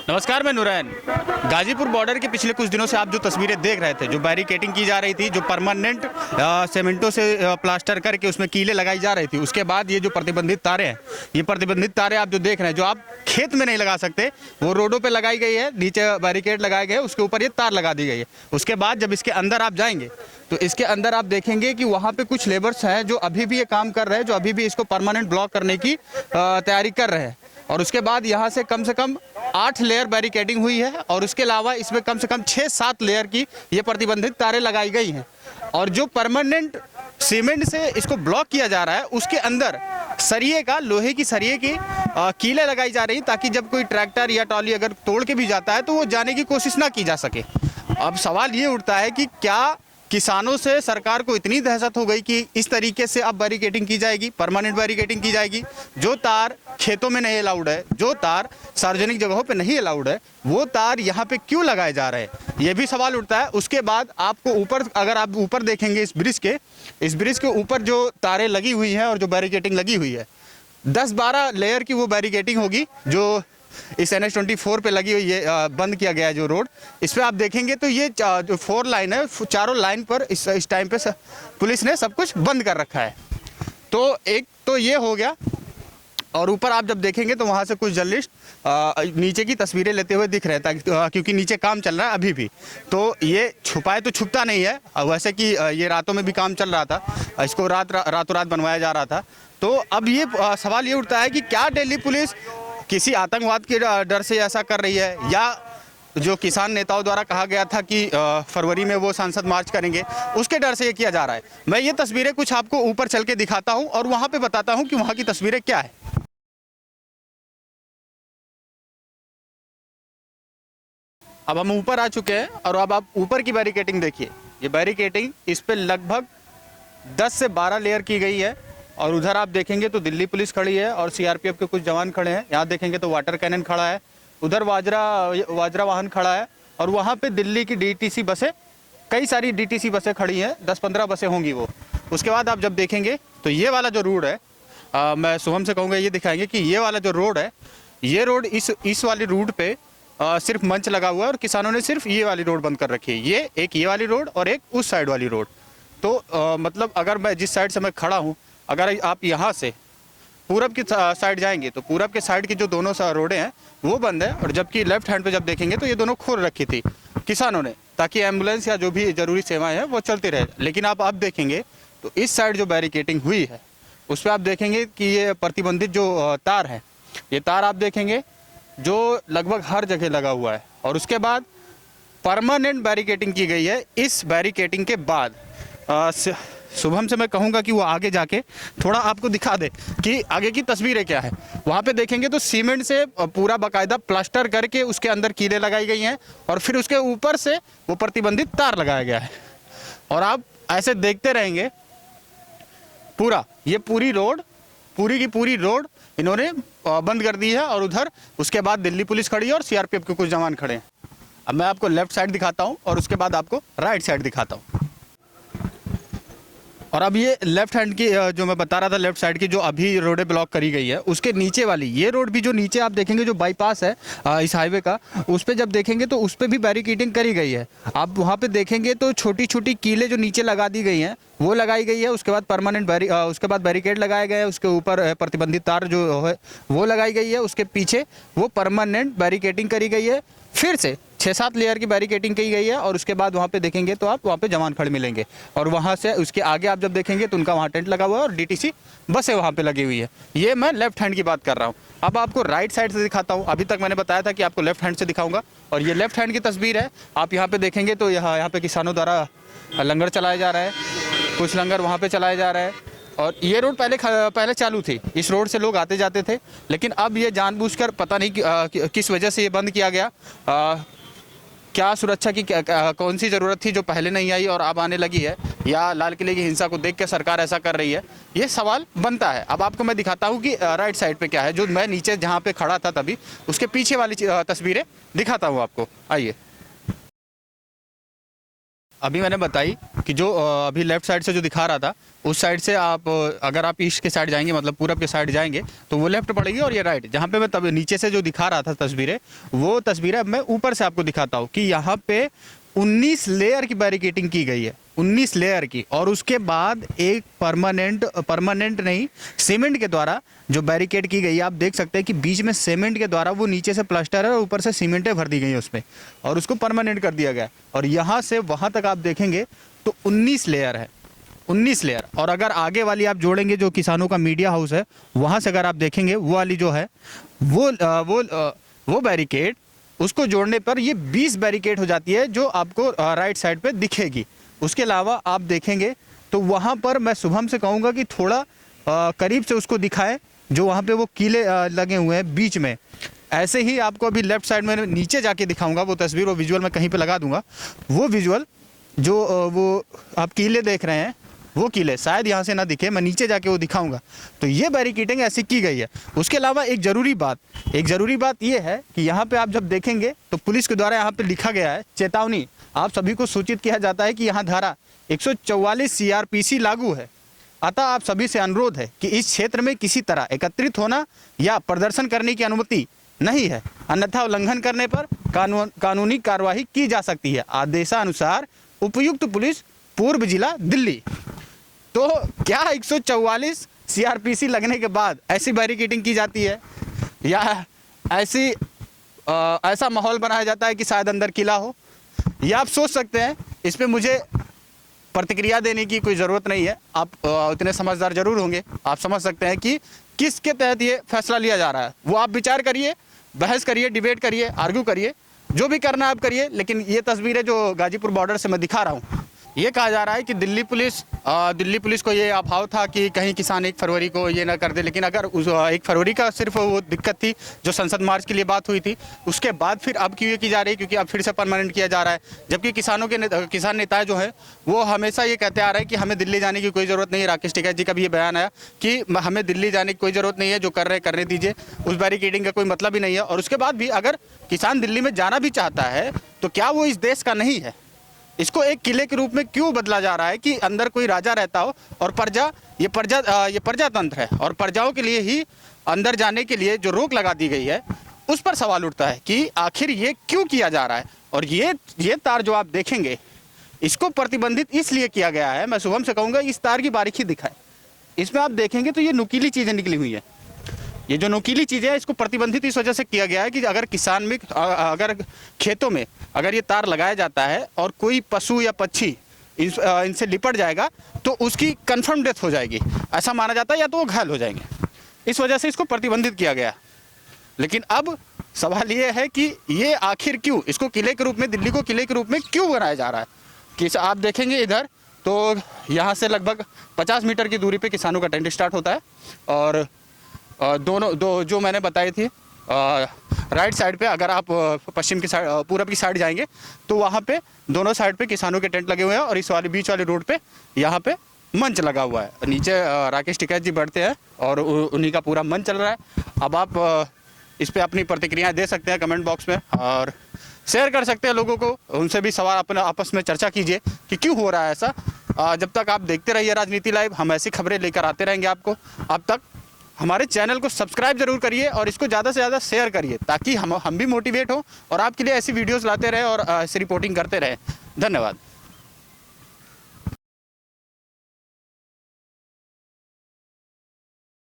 नमस्कार, मैं नुरैन। गाजीपुर बॉर्डर के पिछले कुछ दिनों से आप जो तस्वीरें देख रहे थे, जो बैरिकेटिंग की जा रही थी, जो परमानेंट सीमेंटों से प्लास्टर करके उसमें कीलें लगाई जा रही थी, उसके बाद ये जो प्रतिबंधित तारें हैं, ये प्रतिबंधित तारें आप जो देख रहे हैं, जो आप खेत में नहीं लगा सकते, वो रोडों पे लगाई गई है। नीचे बैरिकेड लगाए गए, उसके ऊपर ये तार लगा दी गई है। उसके बाद जब इसके अंदर आप जाएंगे तो इसके अंदर आप देखेंगे कि वहाँ पे कुछ लेबर्स हैं जो अभी भी ये काम कर रहे हैं, जो अभी भी इसको परमानेंट ब्लॉक करने की तैयारी कर रहे हैं। और उसके बाद यहाँ से कम 8 लेयर बैरिकेडिंग हुई है और उसके अलावा इसमें कम से कम 6-7 लेयर की ये प्रतिबंधित तारें लगाई गई हैं। और जो परमानेंट सीमेंट से इसको ब्लॉक किया जा रहा है, उसके अंदर सरिये का, लोहे की सरिये की कीलें लगाई जा रही, ताकि जब कोई ट्रैक्टर या ट्रॉली अगर तोड़ के भी जाता है तो वो जाने की कोशिश ना की जा सके। अब सवाल ये उठता है कि क्या किसानों से सरकार को इतनी दहशत हो गई कि इस तरीके से अब बैरिकेडिंग की जाएगी, परमानेंट बैरिकेडिंग की जाएगी? जो तार खेतों में नहीं अलाउड है, जो तार सार्वजनिक जगहों पे नहीं अलाउड है, वो तार यहाँ पे क्यों लगाए जा रहे हैं, ये भी सवाल उठता है। उसके बाद आपको ऊपर, अगर आप ऊपर देखेंगे इस ब्रिज के ऊपर जो तारें लगी हुई हैं और जो बैरिकेडिंग लगी हुई है, 10-12 लेयर की वो बैरिकेडिंग होगी जो इस NH-24 पे लगी हुई है। बंद किया गया है जो रोड, इस पर आप देखेंगे तो ये जो 4 लाइन है, चारों लाइन पर इस टाइम पे पुलिस ने सब कुछ बंद कर रखा है। तो एक तो ये हो गया। और ऊपर आप जब देखेंगे तो वहाँ से कुछ जर्नलिस्ट नीचे की तस्वीरें लेते हुए दिख रहे हैं, क्योंकि नीचे काम चल रहा है अभी भी। तो ये छुपाए तो छुपता नहीं है, वैसे कि ये रातों में भी काम चल रहा था, इसको रातों रात बनवाया जा रहा था। तो अब ये सवाल ये उठता है कि क्या दिल्ली पुलिस किसी आतंकवाद के डर से ऐसा कर रही है, या जो किसान नेताओं द्वारा कहा गया था कि फरवरी में वो संसद मार्च करेंगे, उसके डर से ये किया जा रहा है? मैं ये तस्वीरें कुछ आपको ऊपर चल के दिखाता हूं और वहां पे बताता हूं कि वहां की तस्वीरें क्या है। अब हम ऊपर आ चुके हैं और अब आप ऊपर की बैरिकेडिंग देखिए। ये बैरिकेडिंग, इस पे लगभग 10 से 12 लेयर की गई है। और उधर आप देखेंगे तो दिल्ली पुलिस खड़ी है और CRPF के कुछ जवान खड़े हैं। यहाँ देखेंगे तो वाटर कैनन खड़ा है, उधर वाजरा वाहन खड़ा है, और वहाँ पे दिल्ली की DTC बसें, कई सारी DTC बसें खड़ी हैं, 10-15 बसें होंगी वो। उसके बाद आप जब देखेंगे तो ये वाला जो रोड है, मैं शुभम से कहूँगा ये दिखाएंगे कि ये वाला जो रोड है, ये रोड इस वाली रूट पे सिर्फ मंच लगा हुआ है और किसानों ने सिर्फ ये वाली रोड बंद कर रखी है। ये वाली रोड और एक उस साइड वाली रोड। तो मतलब अगर मैं जिस साइड से मैं खड़ा हूँ, अगर आप यहाँ से पूरब की साइड जाएंगे तो पूरब के साइड की जो दोनों रोडें हैं वो बंद है, और जबकि लेफ्ट हैंड पे जब देखेंगे तो ये दोनों खोल रखी थी किसानों ने, ताकि एम्बुलेंस या जो भी जरूरी सेवाएं हैं वो चलती रहे। लेकिन आप देखेंगे तो इस साइड जो बैरिकेडिंग हुई है उस पर आप देखेंगे कि ये प्रतिबंधित जो तार है, ये तार आप देखेंगे जो लगभग हर जगह लगा हुआ है। और उसके बाद परमानेंट बैरिकेडिंग की गई है। इस बैरिकेडिंग के बाद शुभम से मैं कहूँगा कि वो आगे जाके थोड़ा आपको दिखा दे कि आगे की तस्वीरें क्या है। वहाँ पे देखेंगे तो सीमेंट से पूरा बाकायदा प्लास्टर करके उसके अंदर कीलें लगाई गई हैं और फिर उसके ऊपर से वो प्रतिबंधित तार लगाया गया है। और आप ऐसे देखते रहेंगे पूरा, ये पूरी रोड, पूरी की पूरी रोड इन्होंने बंद कर दी है। और उधर उसके बाद दिल्ली पुलिस खड़ी है और CRPF के कुछ जवान खड़े हैं। अब मैं आपको लेफ्ट साइड दिखाता हूँ और उसके बाद आपको राइट साइड दिखाता हूँ। और अब ये लेफ्ट हैंड की जो मैं बता रहा था, लेफ्ट साइड की जो अभी रोडें ब्लॉक करी गई है, उसके नीचे वाली ये रोड भी, जो नीचे आप देखेंगे जो बाईपास है इस हाईवे का, उस पर जब देखेंगे तो उस पर भी बैरिकेडिंग करी गई है। आप वहाँ पे देखेंगे तो छोटी छोटी कीलें जो नीचे लगा दी गई हैं वो लगाई गई है। उसके बाद परमानेंट उसके बाद बैरिकेड लगाए गए हैं, उसके ऊपर प्रतिबंधित तार जो है वो लगाई गई है, उसके पीछे वो परमानेंट बैरिकेडिंग करी गई है। फिर से 6-7 लेयर की बैरिकेडिंग की गई है। और उसके बाद वहाँ पे देखेंगे तो आप वहाँ पे जवान खड़े मिलेंगे, और वहाँ से उसके आगे आप जब देखेंगे तो उनका वहाँ टेंट लगा हुआ है और DTC बसें वहाँ पे लगी हुई है। ये मैं लेफ्ट हैंड की बात कर रहा हूँ। अब आपको राइट साइड से दिखाता हूँ। अभी तक मैंने बताया था कि आपको लेफ्ट हैंड से दिखाऊंगा, और ये लेफ्ट हैंड की तस्वीर है। आप यहाँ पे देखेंगे तो यहाँ पे किसानों द्वारा लंगर चलाया जा रहा है, कुछ लंगर वहाँ पे चलाया जा रहा है। और ये रोड पहले चालू थी, इस रोड से लोग आते जाते थे, लेकिन अब ये जानबूझकर पता नहीं किस वजह से ये बंद किया गया। क्या सुरक्षा की कौन सी ज़रूरत थी जो पहले नहीं आई और अब आने लगी है, या लाल किले की हिंसा को देख के सरकार ऐसा कर रही है, ये सवाल बनता है। अब आपको मैं दिखाता हूँ कि राइट साइड पे क्या है, जो मैं नीचे जहाँ पे खड़ा था तभी उसके पीछे वाली तस्वीरें दिखाता हूँ आपको। आइए। अभी मैंने बताई कि जो अभी लेफ्ट साइड से जो दिखा रहा था, उस साइड से आप अगर आप ईस्ट के साइड जाएंगे, मतलब पूरब के साइड जाएंगे, तो वो लेफ्ट पड़ेगी और ये राइट। जहाँ पे मैं तब नीचे से जो दिखा रहा था तस्वीरें, वो तस्वीरें अब मैं ऊपर से आपको दिखाता हूँ कि यहाँ पे 19 लेयर की बैरिकेटिंग की गई है, 19 लेयर की। और उसके बाद एक परमानेंट नहीं, सीमेंट के द्वारा जो बैरिकेड की गई है, आप देख सकते हैं कि बीच में सीमेंट के द्वारा वो नीचे से प्लास्टर है और ऊपर से सीमेंटें भर दी गई है उसमें, और उसको परमानेंट कर दिया गया। और यहाँ से वहाँ तक आप देखेंगे तो 19 लेयर है, 19 लेयर। और अगर आगे वाली आप जोड़ेंगे, जो किसानों का मीडिया हाउस है, वहाँ से अगर आप देखेंगे, वो वाली जो है वो बैरिकेड, उसको जोड़ने पर ये 20 बैरिकेड हो जाती है, जो आपको राइट साइड पे दिखेगी। उसके अलावा आप देखेंगे तो वहाँ पर मैं शुभम से कहूँगा कि थोड़ा करीब से उसको दिखाएं, जो वहाँ पे वो कीले लगे हुए हैं बीच में। ऐसे ही आपको अभी लेफ्ट साइड में नीचे जाके दिखाऊंगा वो तस्वीर, वो विजुअल मैं कहीं पे लगा दूंगा। वो विजुअल जो वो आप कीले देख रहे हैं, वो कीले शायद यहाँ से ना दिखे, मैं नीचे जाके वो दिखाऊंगा। तो ये बैरिकेडिंग ऐसी की गई है। उसके अलावा एक ज़रूरी बात ये है कि यहाँ पे आप जब देखेंगे तो पुलिस के द्वारा यहाँ पे लिखा गया है, चेतावनी, आप सभी को सूचित किया जाता है कि यहाँ धारा 144 CRPC लागू है। अतः आप सभी से अनुरोध है कि इस क्षेत्र में किसी तरह एकत्रित होना या प्रदर्शन करने की अनुमति नहीं है, अन्यथा उल्लंघन करने पर कानूनी कार्यवाही की जा सकती है। आदेशानुसार उपायुक्त पुलिस पूर्व जिला दिल्ली। तो क्या 144 CRPC लगने के बाद ऐसी बैरिकेडिंग की जाती है, या ऐसा माहौल बनाया जाता है कि शायद अंदर किला हो? या आप सोच सकते हैं, इस पर मुझे प्रतिक्रिया देने की कोई ज़रूरत नहीं है। आप इतने समझदार जरूर होंगे, आप समझ सकते हैं कि किसके तहत ये फैसला लिया जा रहा है। वो आप विचार करिए, बहस करिए, डिबेट करिए, आर्ग्यू करिए, जो भी करना आप करिए। लेकिन ये तस्वीरें जो गाजीपुर बॉर्डर से मैं दिखा रहा हूँ, ये कहा जा रहा है कि दिल्ली पुलिस को ये अभाव था कि कहीं किसान 1 फरवरी को ये ना कर दे। लेकिन अगर उस 1 फरवरी का सिर्फ वो दिक्कत थी जो संसद मार्च के लिए बात हुई थी, उसके बाद फिर अब क्यों ये की जा रही है? क्योंकि अब फिर से परमानेंट किया जा रहा है। जबकि किसान नेता जो है वो हमेशा ये कहते आ रहे हैं कि हमें दिल्ली जाने की कोई ज़रूरत नहीं है। राकेश टिकैत जी का भी ये बयान आया कि हमें दिल्ली जाने की कोई ज़रूरत नहीं है, जो कर रहे करने दीजिए, उस बैरिकेडिंग का कोई मतलब ही नहीं है। और उसके बाद भी अगर किसान दिल्ली में जाना भी चाहता है तो क्या वो इस देश का नहीं है? इसको एक किले के रूप में क्यों बदला जा रहा है कि अंदर कोई राजा रहता हो और ये प्रजातंत्र है, और प्रजाओं के लिए ही अंदर जाने के लिए जो रोक लगा दी गई है, उस पर सवाल उठता है कि आखिर ये क्यों किया जा रहा है। और ये तार जो आप देखेंगे, इसको प्रतिबंधित इसलिए किया गया है। मैं शुभम से कहूँगा इस तार की बारीकी दिखाएं। इसमें आप देखेंगे तो ये नुकीली चीज़ें निकली हुई हैं। ये जो नुकीली चीज़ें हैं, इसको प्रतिबंधित इस वजह से किया गया है कि अगर खेतों में अगर ये तार लगाया जाता है और कोई पशु या पक्षी इनसे लिपट जाएगा तो उसकी कंफर्म डेथ हो जाएगी, ऐसा माना जाता है, या तो वो घायल हो जाएंगे। इस वजह से इसको प्रतिबंधित किया गया। लेकिन अब सवाल ये है कि ये आखिर क्यों, इसको किले के रूप में, दिल्ली को किले के रूप में क्यों बनाया जा रहा है? कि आप देखेंगे इधर तो यहाँ से लगभग 50 मीटर की दूरी पे किसानों का टेंट स्टार्ट होता है, और दो जो मैंने बताई थी राइट साइड पे, अगर आप पश्चिम की साइड, पूरब की साइड जाएंगे तो वहाँ पे दोनों साइड पे किसानों के टेंट लगे हुए हैं, और इस वाले बीच वाले रोड पे यहाँ पे मंच लगा हुआ है। नीचे राकेश टिकैत जी बैठते हैं और उन्हीं का पूरा मंच चल रहा है। अब आप इस पर अपनी प्रतिक्रियाएं दे सकते हैं कमेंट बॉक्स में, और शेयर कर सकते हैं लोगों को, उनसे भी सवाल अपने आपस में चर्चा कीजिए कि क्यों हो रहा है ऐसा। जब तक आप देखते रहिए राजनीति लाइव, हम ऐसी खबरें लेकर आते रहेंगे आपको। अब तक हमारे चैनल को सब्सक्राइब जरूर करिए और इसको ज़्यादा से ज़्यादा शेयर करिए, ताकि हम भी मोटिवेट हो और आपके लिए ऐसी वीडियोस लाते रहे और ऐसी रिपोर्टिंग करते रहे। धन्यवाद।